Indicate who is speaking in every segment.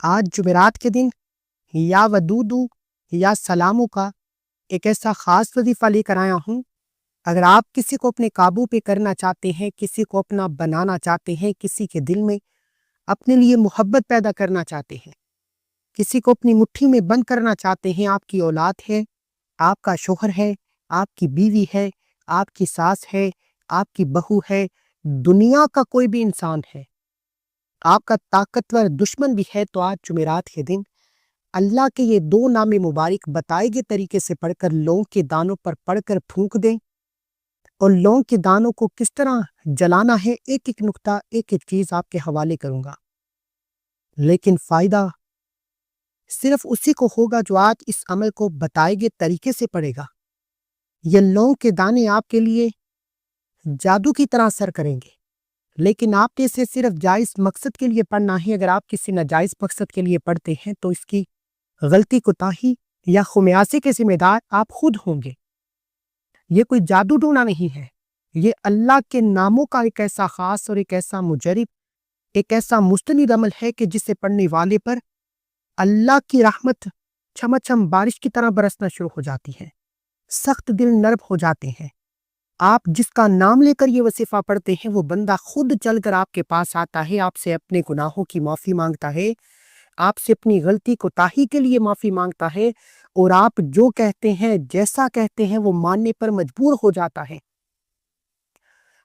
Speaker 1: آج جمعرات کے دن یا ودودو یا سلاموں کا ایک ایسا خاص وظیفہ لے کر آیا ہوں۔ اگر آپ کسی کو اپنے قابو پہ کرنا چاہتے ہیں، کسی کو اپنا بنانا چاہتے ہیں، کسی کے دل میں اپنے لیے محبت پیدا کرنا چاہتے ہیں، کسی کو اپنی مٹھی میں بند کرنا چاہتے ہیں، آپ کی اولاد ہے، آپ کا شوہر ہے، آپ کی بیوی ہے، آپ کی ساس ہے، آپ کی بہو ہے، دنیا کا کوئی بھی انسان ہے، آپ کا طاقتور دشمن بھی ہے، تو آج جمعرات کے دن اللہ کے یہ 2 نام مبارک بتائے گئے طریقے سے پڑھ کر لونگ کے دانوں پر پڑھ کر پھونک دیں، اور لونگ کے دانوں کو کس طرح جلانا ہے ایک ایک نقطہ، ایک ایک چیز آپ کے حوالے کروں گا، لیکن فائدہ صرف اسی کو ہوگا جو آج اس عمل کو بتائے گئے طریقے سے پڑھے گا۔ یہ لونگ کے دانے آپ کے لیے جادو کی طرح اثر کریں گے، لیکن آپ نے اسے صرف جائز مقصد کے لیے پڑھنا ہے۔ اگر آپ کسی ناجائز مقصد کے لیے پڑھتے ہیں تو اس کی غلطی کوتاہی یا خمیازے کے ذمہ دار آپ خود ہوں گے۔ یہ کوئی جادو ٹونا نہیں ہے، یہ اللہ کے ناموں کا ایک ایسا خاص اور ایک ایسا مجرب، ایک ایسا مستند عمل ہے کہ جسے پڑھنے والے پر اللہ کی رحمت چھم چھم بارش کی طرح برسنا شروع ہو جاتی ہے، سخت دل نرم ہو جاتے ہیں۔ آپ جس کا نام لے کر یہ وظیفہ پڑھتے ہیں وہ بندہ خود چل کر آپ کے پاس آتا ہے، آپ سے اپنے گناہوں کی معافی مانگتا ہے، آپ سے اپنی غلطی کوتاہی کے لیے معافی مانگتا ہے، اور آپ جو کہتے ہیں، جیسا کہتے ہیں، وہ ماننے پر مجبور ہو جاتا ہے۔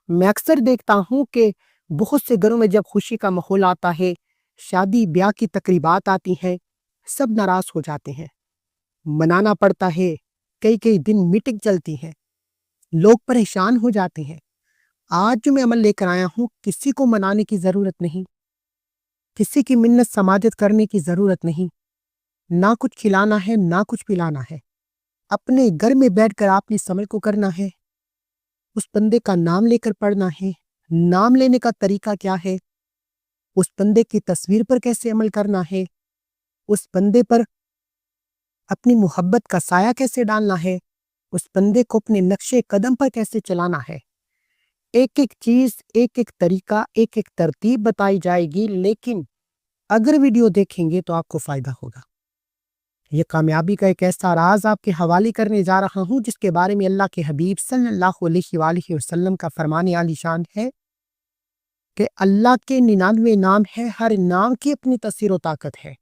Speaker 1: میں اکثر دیکھتا ہوں کہ بہت سے گھروں میں جب خوشی کا ماحول آتا ہے، شادی بیاہ کی تقریبات آتی ہیں، سب ناراض ہو جاتے ہیں، منانا پڑتا ہے، کئی دن میٹنگ چلتی ہے، لوگ پریشان ہو جاتے ہیں۔ آج جو میں عمل لے کر آیا ہوں، کسی کو منانے کی ضرورت نہیں، کسی کی منت سماجت کرنے کی ضرورت نہیں، نہ کچھ کھلانا ہے، نہ کچھ پلانا ہے۔ اپنے گھر میں بیٹھ کر آپ نے اس عمل کو کرنا ہے، اس بندے کا نام لے کر پڑھنا ہے۔ نام لینے کا طریقہ کیا ہے، اس بندے کی تصویر پر کیسے عمل کرنا ہے، اس بندے پر اپنی محبت کا سایہ کیسے ڈالنا ہے، اس بندے کو اپنے نقش قدم پر کیسے چلانا ہے۔ ایک ایک چیز، ایک ایک طریقہ، ایک ایک ترتیب بتائی جائے گی، لیکن اگر ویڈیو دیکھیں گے تو آپ کو فائدہ ہوگا۔ یہ کامیابی کا ایک ایسا راز آپ کے حوالے کرنے جا رہا ہوں جس کے بارے میں اللہ کے حبیب صلی اللہ علیہ وآلہ وسلم کا فرمان عالی شان ہے کہ اللہ کے 99 نام ہے، ہر نام کی اپنی تاثیر و طاقت ہے۔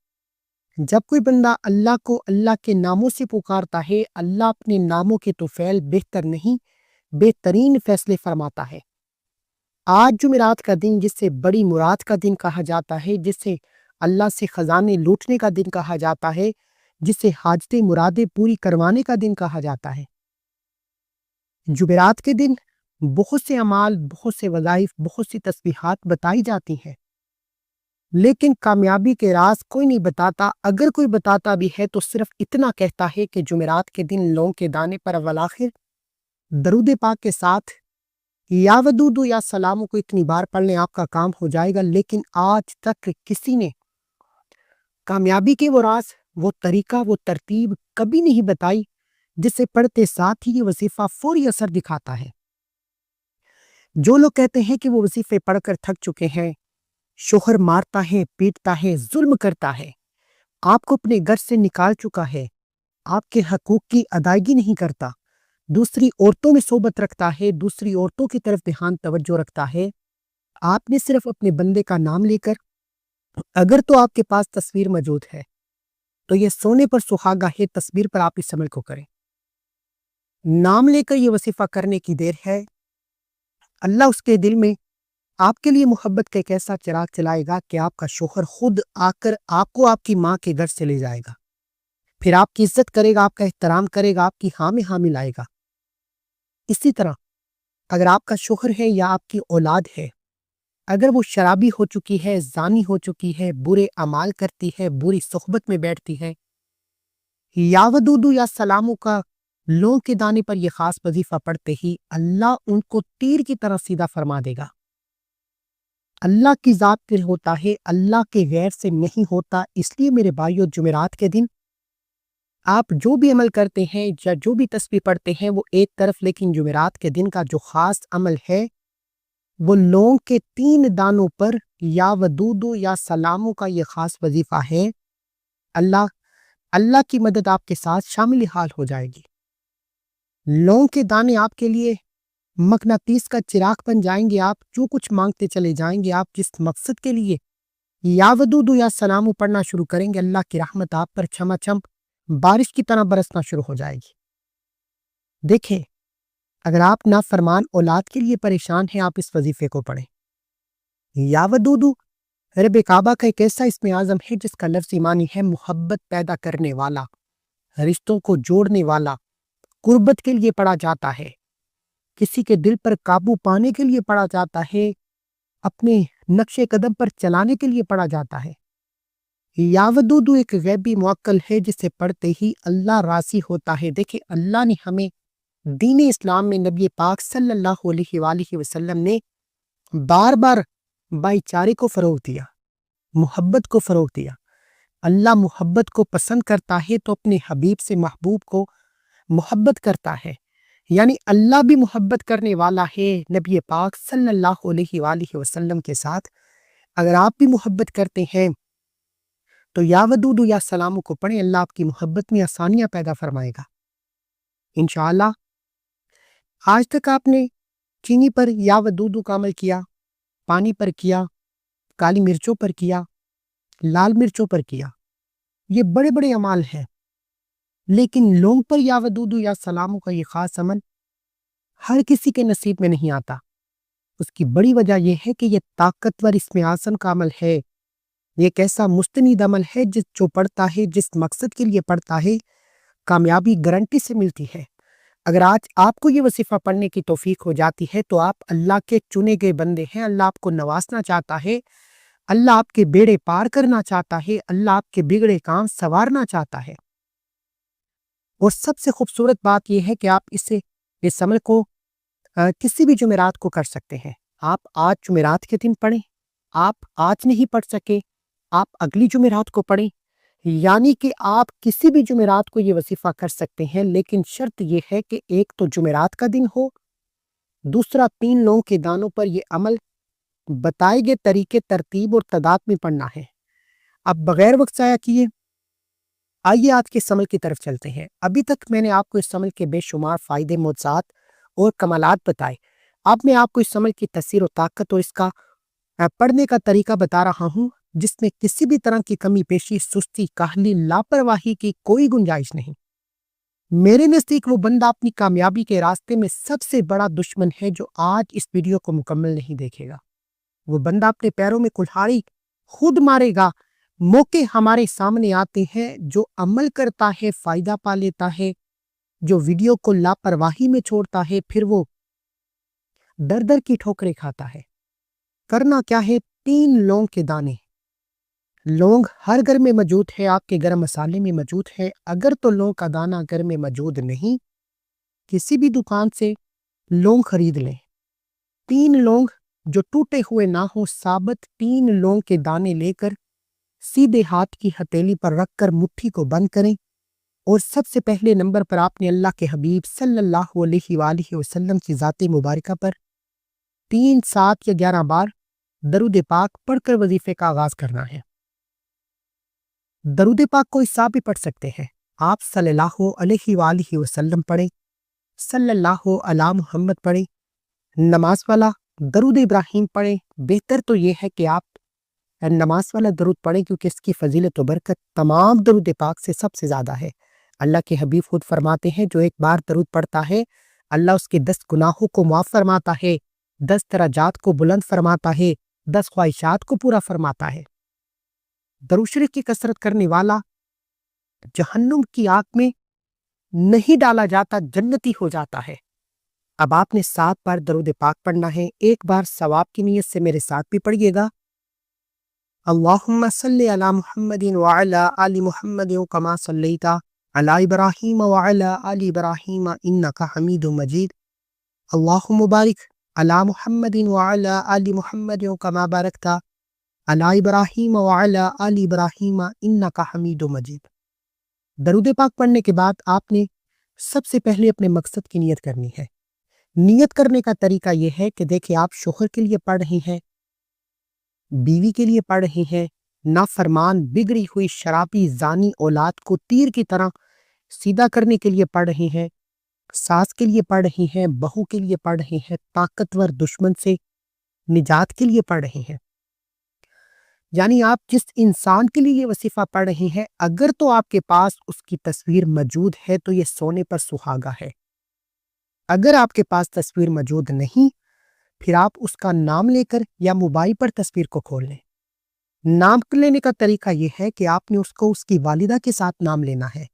Speaker 1: جب کوئی بندہ اللہ کو اللہ کے ناموں سے پکارتا ہے، اللہ اپنے ناموں کے طفیل بہتر نہیں، بہترین فیصلے فرماتا ہے۔ آج جمعرات کا دن، جسے بڑی مراد کا دن کہا جاتا ہے، جسے اللہ سے خزانے لوٹنے کا دن کہا جاتا ہے، جسے حاجتیں مرادیں پوری کروانے کا دن کہا جاتا ہے، جمعرات کے دن بہت سے اعمال، بہت سے وظائف، بہت سی تسبیحات بتائی جاتی ہیں، لیکن کامیابی کے راز کوئی نہیں بتاتا۔ اگر کوئی بتاتا بھی ہے تو صرف اتنا کہتا ہے کہ جمعرات کے دن لونگ کے دانے پر اولآخر درود پاک کے ساتھ یا ودودو یا سلاموں کو اتنی بار پڑھ لیں، آپ کا کام ہو جائے گا۔ لیکن آج تک کسی نے کامیابی کے وہ راز، وہ طریقہ، وہ ترتیب کبھی نہیں بتائی جسے پڑھتے ساتھ ہی یہ وظیفہ فوری اثر دکھاتا ہے۔ جو لوگ کہتے ہیں کہ وہ وظیفے پڑھ کر تھک چکے ہیں، شوہر مارتا ہے، پیٹتا ہے، ظلم کرتا ہے، آپ کو اپنے گھر سے نکال چکا ہے، آپ کے حقوق کی ادائیگی نہیں کرتا، دوسری عورتوں میں صحبت رکھتا ہے، دوسری عورتوں کی طرف دھیان توجہ رکھتا ہے، آپ نے صرف اپنے بندے کا نام لے کر، اگر تو آپ کے پاس تصویر موجود ہے تو یہ سونے پر سہاگا ہے، تصویر پر آپ اس عمل کو کریں۔ نام لے کر یہ وظیفہ کرنے کی دیر ہے، اللہ اس کے دل میں آپ کے لیے محبت کا ایک ایسا چراغ چلائے گا کہ آپ کا شوہر خود آ کر آپ کو آپ کی ماں کے گھر سے لے جائے گا، پھر آپ کی عزت کرے گا، آپ کا احترام کرے گا، آپ کی ہاں میں ہاں ملائے گا۔ اسی طرح اگر آپ کا شوہر ہے یا آپ کی اولاد ہے، اگر وہ شرابی ہو چکی ہے، زانی ہو چکی ہے، برے اعمال کرتی ہے، بری صحبت میں بیٹھتی ہے، یا ودودو یا سلاموں کا لونگ کے دانے پر یہ خاص وظیفہ پڑھتے ہی اللہ ان کو تیر کی طرح سیدھا فرما دے گا۔ اللہ کی ذات پہ ہوتا ہے، اللہ کے غیر سے نہیں ہوتا۔ اس لیے میرے بھائیو، جمعرات کے دن آپ جو بھی عمل کرتے ہیں یا جو بھی تسبیح پڑھتے ہیں وہ ایک طرف، لیکن جمعرات کے دن کا جو خاص عمل ہے وہ لونگ کے 3 دانوں پر یا ودودو یا سلامو کا یہ خاص وظیفہ ہے، اللہ کی مدد آپ کے ساتھ شامل حال ہو جائے گی۔ لونگ کے دانے آپ کے لیے مقناطیس کا چراغ بن جائیں گے، آپ جو کچھ مانگتے چلے جائیں گے، آپ جس مقصد کے لیے یا ودودو یا سلامو پڑھنا شروع کریں گے، اللہ کی رحمت آپ پر چھما چھم بارش کی طرح برسنا شروع ہو جائے گی۔ دیکھیں، اگر آپ نافرمان اولاد کے لیے پریشان ہیں، آپ اس وظیفے کو پڑھیں۔ یا ودودو رب کعبہ کا ایک ایسا اسم اعظم ہے جس کا لفظی معنی ہے محبت پیدا کرنے والا، رشتوں کو جوڑنے والا، قربت کے لیے پڑھا جاتا ہے، کسی کے دل پر قابو پانے کے لیے پڑھا جاتا ہے، اپنے نقش قدم پر چلانے کے لیے پڑھا جاتا ہے۔ یا ودودو ایک غیبی موکل ہے جسے پڑھتے ہی اللہ راضی ہوتا ہے۔ دیکھیں، اللہ نے ہمیں دین اسلام میں نبی پاک صلی اللہ علیہ وآلہ وسلم نے بار بار بھائی چارے کو فروغ دیا، محبت کو فروغ دیا۔ اللہ محبت کو پسند کرتا ہے تو اپنے حبیب سے محبوب کو محبت کرتا ہے، یعنی اللہ بھی محبت کرنے والا ہے نبی پاک صلی اللہ علیہ وآلہ وسلم کے ساتھ۔ اگر آپ بھی محبت کرتے ہیں تو یا ودودو یا سلامو کو پڑھیں، اللہ آپ کی محبت میں آسانیاں پیدا فرمائے گا انشاءاللہ۔ آج تک آپ نے چینی پر یا ودودو کا عمل کیا، پانی پر کیا، کالی مرچوں پر کیا، لال مرچوں پر کیا، یہ بڑے بڑے اعمال ہیں، لیکن لونگ پر یا ودودو یا سلامو کا یہ خاص عمل ہر کسی کے نصیب میں نہیں آتا۔ اس کی بڑی وجہ یہ ہے کہ یہ طاقتور اسم اعظم کا عمل ہے، یہ ایک ایسا مستند عمل ہے جو پڑھتا ہے، جس مقصد کے لیے پڑھتا ہے، کامیابی گارنٹی سے ملتی ہے۔ اگر آج آپ کو یہ وظیفہ پڑھنے کی توفیق ہو جاتی ہے تو آپ اللہ کے چنے گئے بندے ہیں، اللہ آپ کو نوازنا چاہتا ہے، اللہ آپ کے بیڑے پار کرنا چاہتا ہے، اللہ آپ کے بگڑے کام سنوارنا چاہتا ہے۔ اور سب سے خوبصورت بات یہ ہے کہ آپ اس عمل کو کسی بھی جمعرات کو کر سکتے ہیں۔ آپ آج جمعرات کے دن پڑھیں، آپ آج نہیں پڑھ سکے، آپ اگلی جمعرات کو پڑھیں، یعنی کہ آپ کسی بھی جمعرات کو یہ وظیفہ کر سکتے ہیں، لیکن شرط یہ ہے کہ ایک تو جمعرات کا دن ہو، دوسرا 3 لونگ کے دانوں پر یہ عمل بتائے گئے طریقے، ترتیب اور تعداد میں پڑھنا ہے۔ اب بغیر وقت ضائع کیے آئیے آج کے اس عمل کی طرف چلتے ہیں۔ ابھی تک میں نے آپ کو اس عمل کے بے شمار فائدے، معجزات اور کمالات بتائے۔ اب میں آپ کو اس عمل کی تاثیر و طاقت اور اس کا پڑھنے کا طریقہ بتا رہا ہوں، جس میں کسی بھی طرح کی کمی پیشی، سستی، کاہلی، لاپرواہی کی کوئی گنجائش نہیں۔ میرے نزدیک وہ بندہ اپنی کامیابی کے راستے میں سب سے بڑا دشمن ہے جو آج اس ویڈیو کو مکمل نہیں دیکھے گا۔ وہ بندہ اپنے پیروں میں کلہاڑی خود مارے گا۔ موقع ہمارے سامنے آتے ہیں، جو عمل کرتا ہے فائدہ پا لیتا ہے، جو ویڈیو کو لاپرواہی میں چھوڑتا ہے پھر وہ در در کی ٹھوکریں کھاتا ہے۔ کرنا کیا ہے؟ 3 لونگ کے دانے۔ لونگ ہر گھر میں موجود ہے، آپ کے گرم مسالے میں موجود ہے۔ اگر تو لونگ کا دانہ گھر میں موجود نہیں، کسی بھی دکان سے لونگ خرید لیں۔ 3 لونگ جو ٹوٹے ہوئے نہ ہوں، ثابت 3 لونگ کے دانے لے کر سیدھے ہاتھ کی ہتھیلی پر رکھ کر مٹھی کو بند کریں، اور سب سے پہلے نمبر پر آپ نے اللہ کے حبیب صلی اللہ علیہ وآلہ وسلم کی ذات مبارکہ پر 3، 7 یا 11 بار درود پاک پڑھ کر وظیفے کا آغاز کرنا ہے۔ درود پاک کو اس طرح بھی پڑھ سکتے ہیں، آپ صلی اللہ علیہ وآلہ وسلم پڑھیں، صلی اللہ علی محمد پڑھیں، نماز والا درود ابراہیم پڑھیں۔ بہتر تو یہ ہے کہ آپ نماز والا درود پڑھیں، کیونکہ اس کی فضیلت و برکت تمام درود پاک سے سب سے زیادہ ہے۔ اللہ کے حبیب خود فرماتے ہیں، جو ایک بار درود پڑھتا ہے، اللہ اس کے 10 گناہوں کو معاف فرماتا ہے، 10 درجات کو بلند فرماتا ہے، 10 خواہشات کو پورا فرماتا ہے۔ درود شریف کی کثرت کرنے والا جہنم کی آگ میں نہیں ڈالا جاتا، جنتی ہو جاتا ہے۔ اب آپ نے 7 بار درود پاک پڑھنا ہے۔ ایک بار ثواب کی نیت سے میرے ساتھ بھی پڑھیے گا۔ اللہم صلی علی محمد وعلی آل محمد کما صلیت علی ابراہیم وعلی آل ابراہیم انکا حمید مجید۔ اللہم بارک علی محمد وعلی آل محمد کما بارکت علی ابراہیم وعلی آل ابراہیم انکا حمید مجید۔ درود پاک پڑھنے کے بعد آپ نے سب سے پہلے اپنے مقصد کی نیت کرنی ہے۔ نیت کرنے کا طریقہ یہ ہے کہ دیکھیں، آپ شوہر کے لیے پڑھ رہے ہیں بیوی کے لیے پڑھ رہے ہیں، نافرمان بگڑی ہوئی شرابی زانی اولاد کو تیر کی طرح سیدھا کرنے کے لیے پڑھ رہے ہیں، ساس کے لیے پڑھ رہے ہیں، بہو کے لیے پڑھ رہے ہیں، طاقتور دشمن سے نجات کے لیے پڑھ رہے ہیں۔ یعنی آپ جس انسان کے لیے یہ وظیفہ پڑھ رہے ہیں، اگر تو آپ کے پاس اس کی تصویر موجود ہے تو یہ سونے پر سہاگا ہے۔ اگر آپ کے پاس تصویر موجود نہیں، پھر آپ اس کا نام لے کر یا موبائل پر تصویر کو کھول لیں۔ نام لینے کا طریقہ یہ ہے کہ آپ نے اس کو اس کی والدہ کے ساتھ نام لینا ہے۔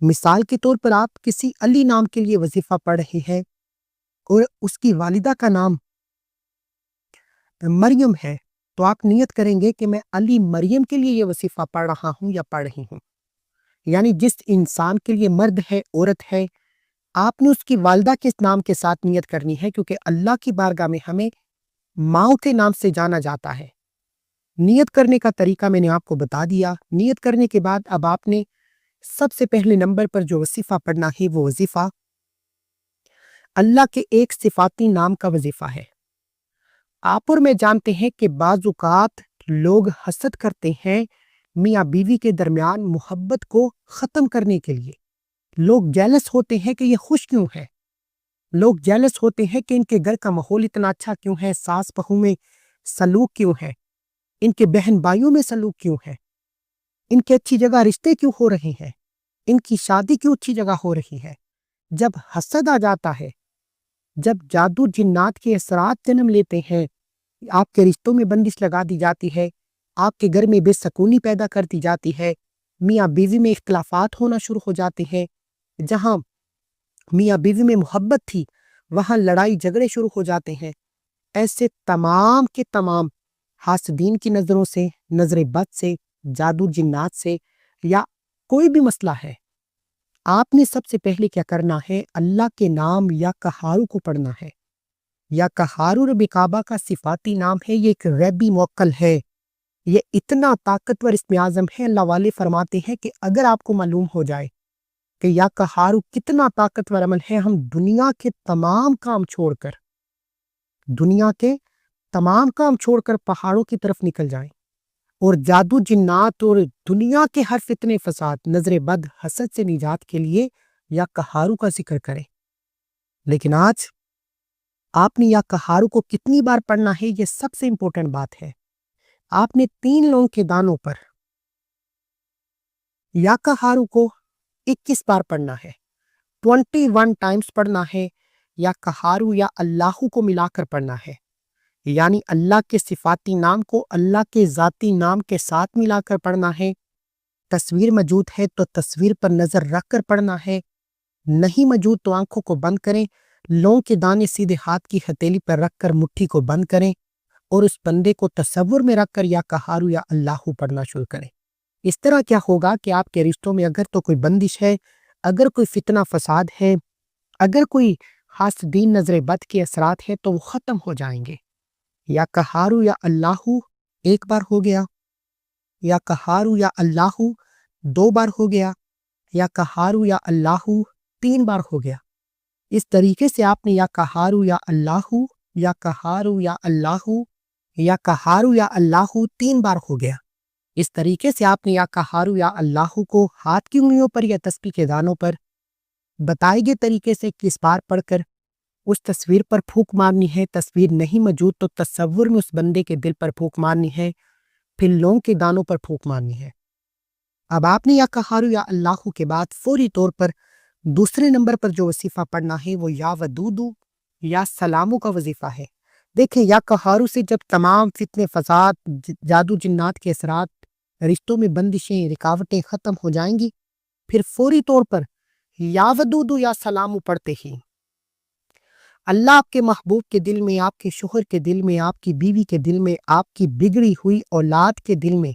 Speaker 1: مثال کے طور پر آپ کسی علی نام کے لیے وظیفہ پڑھ رہے ہیں اور اس کی والدہ کا نام مریم ہے، تو آپ نیت کریں گے کہ میں علی مریم کے لیے یہ وظیفہ پڑھ رہا ہوں یا پڑھ رہی ہوں۔ یعنی جس انسان کے لیے مرد ہے، عورت ہے، آپ نے اس کی والدہ کے نام کے ساتھ نیت کرنی ہے، کیونکہ اللہ کی بارگاہ میں ہمیں ماؤں کے نام سے جانا جاتا ہے۔ نیت کرنے کا طریقہ میں نے آپ کو بتا دیا۔ نیت کرنے کے بعد اب آپ نے سب سے پہلے نمبر پر جو وظیفہ پڑھنا ہے وہ وظیفہ اللہ کے ایک صفاتی نام کا وظیفہ ہے۔ آپ اور میں جانتے ہیں کہ بعض اوقات لوگ حسد کرتے ہیں میاں بیوی کے درمیان محبت کو ختم کرنے کے لیے۔ لوگ جیلس ہوتے ہیں کہ یہ خوش کیوں ہے، لوگ جیلس ہوتے ہیں کہ ان کے گھر کا ماحول اتنا اچھا کیوں ہے، ساس بہو میں سلوک کیوں ہے، ان کے بہن بھائیوں میں سلوک کیوں ہے، ان کے اچھی جگہ رشتے کیوں ہو رہے ہیں، ان کی شادی کیوں اچھی جگہ ہو رہی ہے۔ جب حسد آ جاتا ہے، جب جادو جنات کے اثرات جنم لیتے ہیں، آپ کے رشتوں میں بندش لگا دی جاتی ہے، آپ کے گھر میں بے سکونی پیدا کر دی جاتی ہے، میاں بیوی میں اختلافات ہونا شروع ہو جاتے ہیں، جہاں میاں بیوی میں محبت تھی وہاں لڑائی جھگڑے شروع ہو جاتے ہیں، ایسے تمام کے تمام حاسدین کی نظروں سے، نظر بد سے، جادو جنات سے یا کوئی بھی مسئلہ ہے، آپ نے سب سے پہلے کیا کرنا ہے؟ اللہ کے نام یا قہارو کو پڑھنا ہے۔ یا قہارو رب کعبہ کا صفاتی نام ہے، یہ ایک غیبی موکل ہے، یہ اتنا طاقتور اسم اعظم ہے۔ اللہ والے فرماتے ہیں کہ اگر آپ کو معلوم ہو جائے کہ یا قہارو کتنا طاقتور عمل ہے، ہم دنیا کے تمام کام چھوڑ کر پہاڑوں کی طرف نکل جائیں اور جادو جنات اور دنیا کے ہر فتنے فساد، نظر بد، حسد سے نجات کے لیے یا قہارو کا ذکر کریں۔ لیکن آج آپ نے یا قہارو کو کتنی بار پڑھنا ہے، یہ سب سے امپورٹنٹ بات ہے۔ آپ نے 3 لونگ کے دانوں پر یا قہارو کو 21 بار پڑھنا ہے، 21 ٹائمز پڑھنا ہے۔ یا قہارو یا اللہ کو ملا کر پڑھنا ہے، یعنی اللہ کے صفاتی نام کو اللہ کے ذاتی نام کے ساتھ ملا کر پڑھنا ہے۔ تصویر موجود ہے تو تصویر پر نظر رکھ کر پڑھنا ہے، نہیں موجود تو آنکھوں کو بند کریں، لونگ کے دانے سیدھے ہاتھ کی ہتھیلی پر رکھ کر مٹھی کو بند کریں اور اس بندے کو تصور میں رکھ کر یا قہارو یا اللہ پڑھنا شروع کریں۔ اس طرح کیا ہوگا کہ آپ کے رشتوں میں اگر تو کوئی بندش ہے، اگر کوئی فتنہ فساد ہے، اگر کوئی حاسدین نظر بد کے اثرات ہیں تو وہ ختم ہو جائیں گے۔ یا قہارو یا اللہ 1 بار ہو گیا، یا قہارو یا اللہ 2 بار ہو گیا، یا قہارو یا اللہ 3 بار ہو گیا۔ اس طریقے سے آپ نے یا قہارو یا اللہ، یا قہارو یا اللہ، یا قہارو یا اللہ 3 بار ہو گیا۔ اس طریقے سے آپ نے یا قہارو یا اللہ کو ہاتھ کی انگلیوں پر یا تسبیح کے دانوں پر بتائے گئے طریقے سے 21 بار پڑھ کر اس تصویر پر پھونک مارنی ہے۔ تصویر نہیں موجود تو تصور میں اس بندے کے دل پر پھونک مارنی ہے، پھر لونگ کے دانوں پر پھونک مارنی ہے۔ اب آپ نے یا قہارو یا اللہ کے بعد فوری طور پر دوسرے نمبر پر جو وظیفہ پڑھنا ہے وہ یا ودودو یا سلامو کا وظیفہ ہے۔ دیکھیں، یا قہارو سے جب تمام فتنے فساد، جادو جنات کے اثرات، رشتوں میں بندشیں، رکاوٹیں ختم ہو جائیں گی، پھر فوری طور پر یا ودودو یا سلامو پڑھتے ہی اللہ آپ کے محبوب کے دل میں، آپ کے شوہر کے دل میں، آپ کی بیوی کے دل میں، آپ کی بگڑی ہوئی اولاد کے دل میں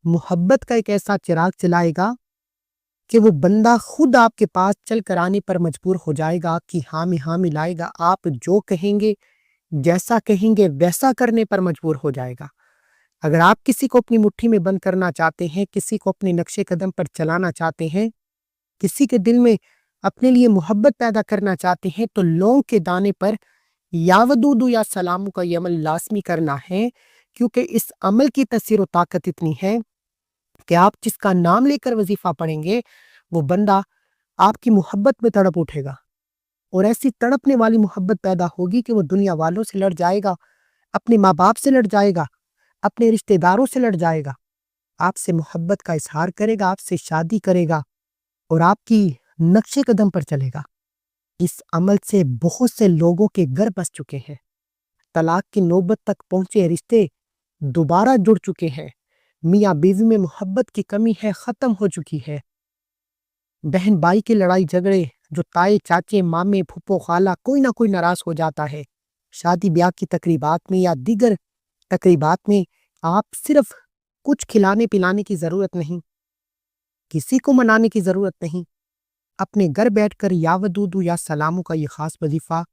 Speaker 1: محبت کا ایک ایسا چراغ چلائے گا کہ وہ بندہ خود آپ کے پاس چل کر آنے پر مجبور ہو جائے گا، آپ کی ہاں میں ہاں ملائے گا، آپ جو کہیں گے، جیسا کہیں گے ویسا کرنے پر مجبور ہو جائے گا۔ اگر آپ کسی کو اپنی مٹھی میں بند کرنا چاہتے ہیں، کسی کو اپنے نقش قدم پر چلانا چاہتے ہیں، کسی کے دل میں اپنے لیے محبت پیدا کرنا چاہتے ہیں، تو لونگ کے دانے پر یا ودودو یا سلامو کا یہ عمل لازمی کرنا ہے کیونکہ اس عمل کی تاثیر و طاقت اتنی ہے کہ آپ جس کا نام لے کر وظیفہ پڑھیں گے وہ بندہ آپ کی محبت میں تڑپ اٹھے گا، اور ایسی تڑپنے والی محبت پیدا ہوگی کہ وہ دنیا والوں سے لڑ جائے گا، اپنے ماں باپ سے لڑ جائے گا، اپنے رشتہ داروں سے لڑ جائے گا، آپ سے محبت کا اظہار کرے گا، آپ سے شادی کرے گا اور آپ کی نقش قدم پر چلے گا۔ اس عمل سے بہت سے لوگوں کے گھر بس چکے ہیں، طلاق کی نوبت تک پہنچے رشتے دوبارہ جڑ چکے ہیں، میاں بیوی میں محبت کی کمی ہے، ختم ہو چکی ہے، بہن بھائی کی لڑائی جھگڑے جو تائے چاچے مامے پھپھو خالہ کوئی نہ کوئی ناراض ہو جاتا ہے، شادی بیاہ کی تقریبات میں یا دیگر تقریبات میں آپ صرف کچھ کھلانے پلانے کی ضرورت نہیں، کسی کو منانے کی ضرورت نہیں، اپنے گھر بیٹھ کر یا ودودو یا سلامو کا یہ خاص وظیفہ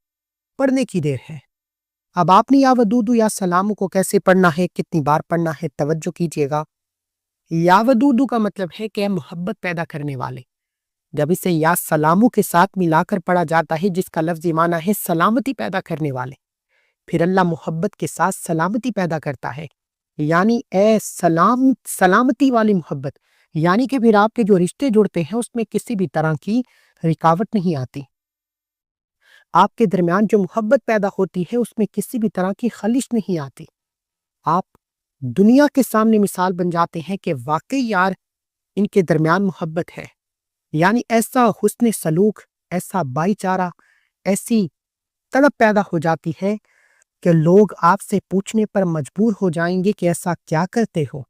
Speaker 1: پڑھنے کی دیر ہے۔ اب آپ نے یا ودودو یا سلامو کو کیسے پڑھنا ہے، کتنی بار پڑھنا ہے، توجہ کیجیے گا۔ یا ودودو کا مطلب ہے کہ محبت پیدا کرنے والے، جب اسے یا سلامو کے ساتھ ملا کر پڑھا جاتا ہے جس کا لفظی معنی ہے سلامتی پیدا کرنے والے، پھر اللہ محبت کے ساتھ سلامتی پیدا کرتا ہے، یعنی اے سلامتی والی محبت، یعنی کہ پھر آپ کے جو رشتے جڑتے ہیں اس میں کسی بھی طرح کی رکاوٹ نہیں آتی، آپ کے درمیان جو محبت پیدا ہوتی ہے اس میں کسی بھی طرح کی خلش نہیں آتی، آپ دنیا کے سامنے مثال بن جاتے ہیں کہ واقعی یار ان کے درمیان محبت ہے، یعنی ایسا حسن سلوک، ایسا بھائی چارہ، ایسی تڑپ پیدا ہو جاتی ہے کہ لوگ آپ سے پوچھنے پر مجبور ہو جائیں گے کہ ایسا کیا کرتے ہو،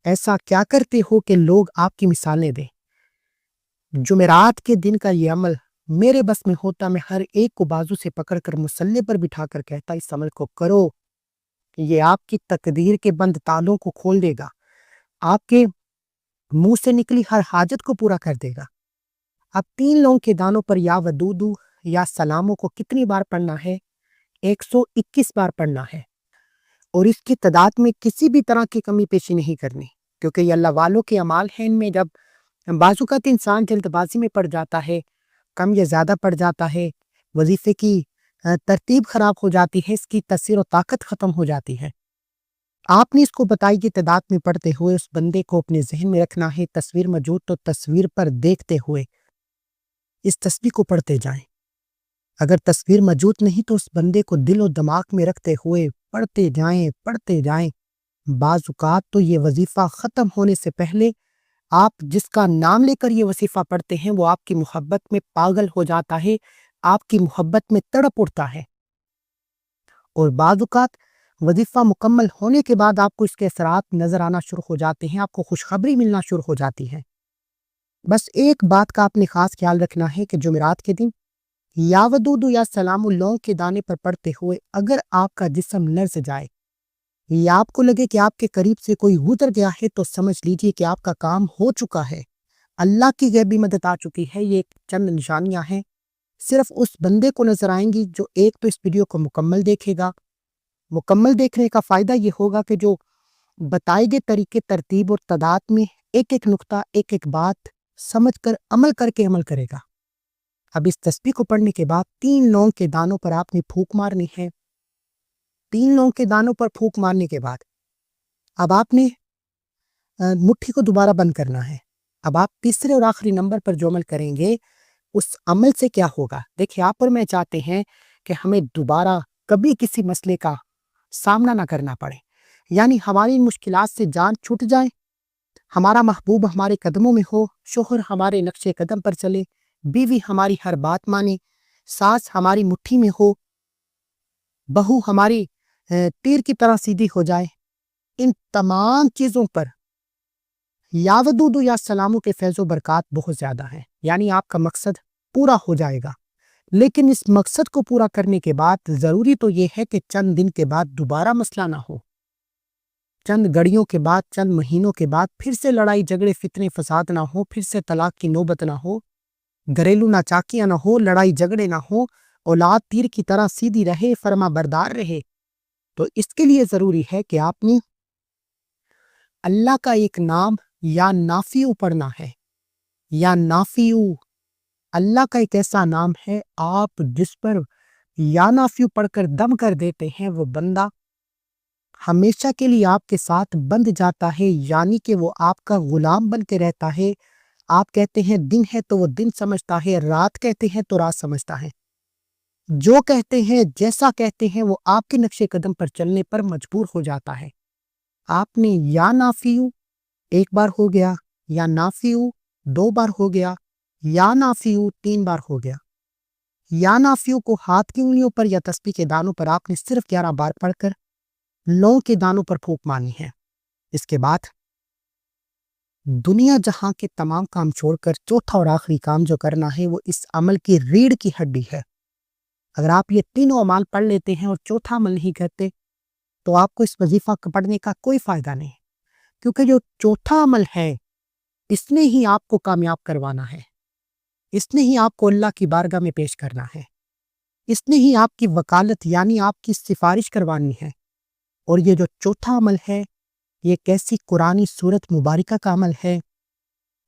Speaker 1: ایسا کیا کرتے ہو کہ لوگ آپ کی مثالیں دیں۔ جمعرات کے دن کا یہ عمل میرے بس میں ہوتا، میں ہر ایک کو بازو سے پکڑ کر مصلے پر بٹھا کر کہتا اس عمل کو کرو، یہ آپ کی تقدیر کے بند تالوں کو کھول دے گا، آپ کے منہ سے نکلی ہر حاجت کو پورا کر دے گا۔ اب 3 لونگ کے دانوں پر یا ودودو یا سلامو کو کتنی بار پڑھنا ہے؟ 121 بار پڑھنا ہے، اور اس کی تعداد میں کسی بھی طرح کی کمی پیشی نہیں کرنی، کیونکہ یہ اللہ والوں کے اعمال ہیں۔ ان میں جب بعض اوقات انسان جلد بازی میں پڑ جاتا ہے، کم یا زیادہ پڑ جاتا ہے، وظیفے کی ترتیب خراب ہو جاتی ہے، اس کی تاثیر و طاقت ختم ہو جاتی ہے۔ آپ نے اس کو بتائی کی تعداد میں پڑھتے ہوئے اس بندے کو اپنے ذہن میں رکھنا ہے، تصویر موجود تو تصویر پر دیکھتے ہوئے اس تسبیح کو پڑھتے جائیں، اگر تصویر موجود نہیں تو اس بندے کو دل و دماغ میں رکھتے ہوئے پڑھتے جائیں۔ بعض اوقات تو یہ وظیفہ ختم ہونے سے پہلے آپ جس کا نام لے کر یہ وظیفہ پڑھتے ہیں وہ آپ کی محبت میں پاگل ہو جاتا ہے، آپ کی محبت میں تڑپ اٹھتا ہے، اور بعض اوقات وظیفہ مکمل ہونے کے بعد آپ کو اس کے اثرات نظر آنا شروع ہو جاتے ہیں، آپ کو خوشخبری ملنا شروع ہو جاتی ہے۔ بس ایک بات کا آپ نے خاص خیال رکھنا ہے کہ جمعرات کے دن یا ودودو یا سلام لونگ کے دانے پر پڑھتے ہوئے اگر آپ کا جسم لرز جائے یا آپ کو لگے کہ آپ کے قریب سے کوئی گزر گیا ہے تو سمجھ لیجئے کہ آپ کا کام ہو چکا ہے، اللہ کی غیبی مدد آ چکی ہے۔ یہ چند نشانیاں ہیں، صرف اس بندے کو نظر آئیں گی جو ایک تو اس ویڈیو کو مکمل دیکھے گا۔ مکمل دیکھنے کا فائدہ یہ ہوگا کہ جو بتائے گئے طریقے، ترتیب اور تعداد میں ایک ایک نقطہ، ایک ایک بات سمجھ کر عمل کر کے عمل کرے گا۔ اب اس تسبیح کو پڑھنے کے بعد 3 لونگ کے دانوں پر آپ نے پھونک مارنی ہے۔ 3 لونگ کے دانوں پر پھونک مارنے کے بعد اب آپ نے مٹھی کو دوبارہ بند کرنا ہے۔ اب آپ تیسرے اور آخری نمبر پر جو عمل کریں گے اس عمل سے کیا ہوگا؟ دیکھیں، آپ اور میں چاہتے ہیں کہ ہمیں دوبارہ کبھی کسی مسئلے کا سامنا نہ کرنا پڑے، یعنی ہماری مشکلات سے جان چھوٹ جائے، ہمارا محبوب ہمارے قدموں میں ہو، شوہر ہمارے نقش قدم پر چلے، بیوی ہماری ہر بات مانے، ساس ہماری مٹھی میں ہو، بہو ہماری تیر کی طرح سیدھی ہو جائے۔ ان تمام چیزوں پر یا ودودو یا سلامو کے فیض و برکات بہت زیادہ ہیں، یعنی آپ کا مقصد پورا ہو جائے گا۔ لیکن اس مقصد کو پورا کرنے کے بعد ضروری تو یہ ہے کہ چند دن کے بعد دوبارہ مسئلہ نہ ہو، چند گھڑیوں کے بعد، چند مہینوں کے بعد پھر سے لڑائی جھگڑے فتنے فساد نہ ہو، پھر سے طلاق کی نوبت نہ ہو، گھریلو ناچاکیاں نہ ہو، لڑائی جھگڑے نہ ہو، اولاد تیر کی طرح سیدھی رہے، فرما بردار رہے۔ تو اس کے لیے ضروری ہے کہ آپ نے اللہ کا ایک نام یا نافیو پڑھنا ہے۔ یا نافیو اللہ کا ایک ایسا نام ہے، آپ جس پر یا نافیو پڑھ کر دم کر دیتے ہیں وہ بندہ ہمیشہ کے لیے آپ کے ساتھ بندھ جاتا ہے، یعنی کہ وہ آپ کا غلام بن کے رہتا ہے۔ آپ کہتے ہیں دن ہے تو وہ دن سمجھتا ہے، رات کہتے ہیں تو رات سمجھتا ہے۔ جو کہتے ہیں، جیسا کہتے ہیں، وہ آپ کے نقش قدم پر چلنے پر مجبور ہو جاتا ہے۔ آپ نے یا نافیو ایک بار ہو گیا، یا نافیو دو بار ہو گیا، یا نافیو تین بار ہو گیا۔ یا نافیو کو ہاتھ کی انگلیوں پر یا تسبیح کے دانوں پر آپ نے صرف 11 بار پڑھ کر لونگ کے دانوں پر پھونک مارنی ہے۔ اس کے بعد دنیا جہاں کے تمام کام چھوڑ کر چوتھا اور آخری کام جو کرنا ہے وہ اس عمل کی ریڑھ کی ہڈی ہے۔ اگر آپ یہ تینوں اعمال پڑھ لیتے ہیں اور چوتھا عمل نہیں کرتے تو آپ کو اس وظیفہ پڑھنے کا کوئی فائدہ نہیں، کیونکہ جو چوتھا عمل ہے اس نے ہی آپ کو کامیاب کروانا ہے، اس نے ہی آپ کو اللہ کی بارگاہ میں پیش کرنا ہے، اس نے ہی آپ کی وکالت یعنی آپ کی سفارش کروانی ہے۔ اور یہ جو چوتھا عمل ہے یہ ایک ایسی قرآنی سورت مبارکہ کا عمل ہے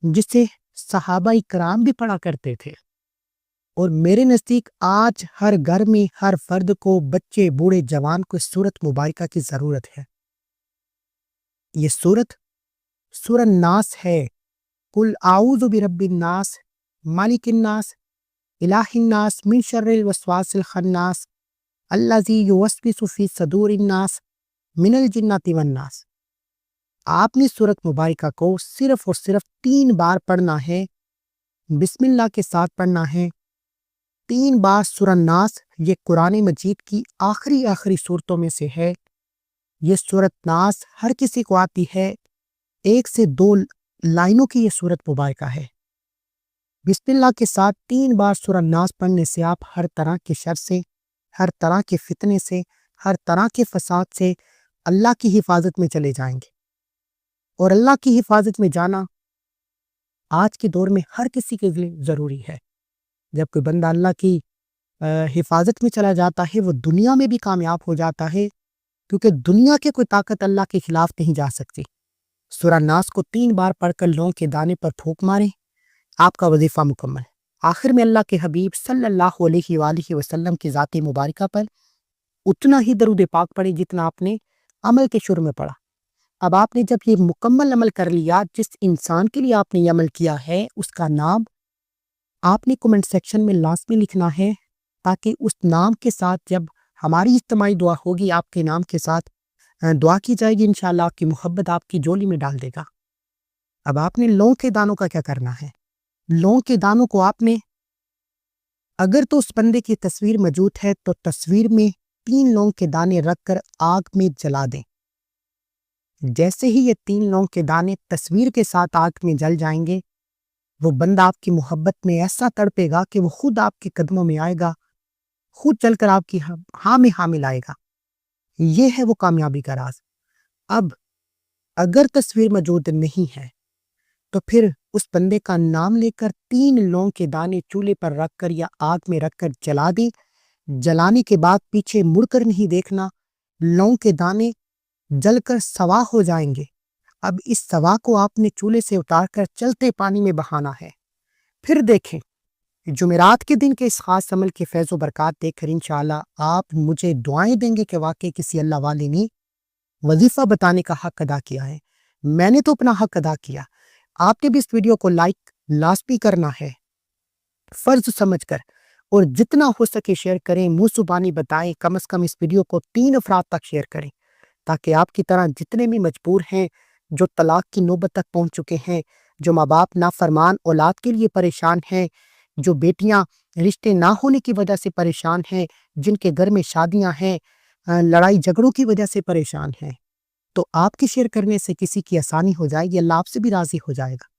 Speaker 1: جسے صحابہ کرام بھی پڑھا کرتے تھے، اور میرے نزدیک آج ہر گھر میں ہر فرد کو، بچے بوڑھے جوان کو اس سورت مبارکہ کی ضرورت ہے۔ یہ سورت سورہ الناس ہے۔ قل اعوذ برب الناس مالک الناس الہ الناس من شر الوسواس الخناس الذی یوسوس فی صدور الناس من الجنۃ والناس۔ آپ نے سورت مبارکہ کو صرف اور صرف 3 بار پڑھنا ہے، بسم اللہ کے ساتھ پڑھنا ہے۔ 3 بار سورہ الناس، یہ قرآن مجید کی آخری صورتوں میں سے ہے۔ یہ سورت ناس ہر کسی کو آتی ہے، 1 سے 2 لائنوں کی یہ سورت مبارکہ ہے۔ بسم اللہ کے ساتھ 3 بار سورہ الناس پڑھنے سے آپ ہر طرح کے شر سے، ہر طرح کے فتنے سے، ہر طرح کے فساد سے اللہ کی حفاظت میں چلے جائیں گے۔ اور اللہ کی حفاظت میں جانا آج کے دور میں ہر کسی کے لیے ضروری ہے۔ جب کوئی بندہ اللہ کی حفاظت میں چلا جاتا ہے وہ دنیا میں بھی کامیاب ہو جاتا ہے، کیونکہ دنیا کے کوئی طاقت اللہ کے خلاف نہیں جا سکتی۔ سورہ ناس کو 3 بار پڑھ کر لونگ کے دانے پر پھونک ماریں، آپ کا وظیفہ مکمل۔ آخر میں اللہ کے حبیب صلی اللہ علیہ وآلہ وسلم کی ذات مبارکہ پر اتنا ہی درود پاک پڑھیں جتنا آپ نے عمل کے شروع میں پڑھا۔ اب آپ نے جب یہ مکمل عمل کر لیا، جس انسان کے لیے آپ نے یہ عمل کیا ہے اس کا نام آپ نے کمنٹ سیکشن میں لازمی لکھنا ہے، تاکہ اس نام کے ساتھ جب ہماری اجتماعی دعا ہوگی آپ کے نام کے ساتھ دعا کی جائے گی، انشاءاللہ آپ کی محبت آپ کی جولی میں ڈال دے گا۔ اب آپ نے لونگ کے دانوں کا کیا کرنا ہے؟ لونگ کے دانوں کو آپ نے، اگر تو اس بندے کی تصویر موجود ہے تو تصویر میں 3 لونگ کے دانے رکھ کر آگ میں جلا دیں۔ جیسے ہی یہ 3 لونگ کے دانے تصویر کے ساتھ آگ میں جل جائیں گے، وہ بندہ آپ کی محبت میں ایسا تڑپے گا کہ وہ خود آپ کے قدموں میں آئے گا، خود چل کر آپ کی ہاں میں ہاں ملائے گا۔ یہ ہے وہ کامیابی کا راز۔ اب اگر تصویر موجود نہیں ہے تو پھر اس بندے کا نام لے کر 3 لونگ کے دانے چولہے پر رکھ کر یا آگ میں رکھ کر جلا دیں۔ جلانے کے بعد پیچھے مڑ کر نہیں دیکھنا، لونگ کے دانے جل کر سوا ہو جائیں گے۔ اب اس سوا کو آپ نے چولہے سے اتار کر چلتے پانی میں بہانا ہے۔ پھر دیکھیں جمعرات کے دن کے اس خاص عمل کے فیض و برکات دیکھ کر انشاءاللہ آپ مجھے دعائیں دیں گے کہ واقعی کسی اللہ والے نے وظیفہ بتانے کا حق ادا کیا ہے۔ میں نے تو اپنا حق ادا کیا، آپ نے بھی اس ویڈیو کو لائک لازمی کرنا ہے فرض سمجھ کر، اور جتنا ہو سکے شیئر کریں، منہ زبانی بتائیں، کم از کم اس ویڈیو کو 3 افراد تک شیئر کریں، تاکہ آپ کی طرح جتنے بھی مجبور ہیں، جو طلاق کی نوبت تک پہنچ چکے ہیں، جو ماں باپ نافرمان اولاد کے لیے پریشان ہیں، جو بیٹیاں رشتے نہ ہونے کی وجہ سے پریشان ہیں، جن کے گھر میں شادیاں ہیں، لڑائی جھگڑوں کی وجہ سے پریشان ہیں، تو آپ کے شیئر کرنے سے کسی کی آسانی ہو جائے گی، اللہ آپ سے بھی راضی ہو جائے گا۔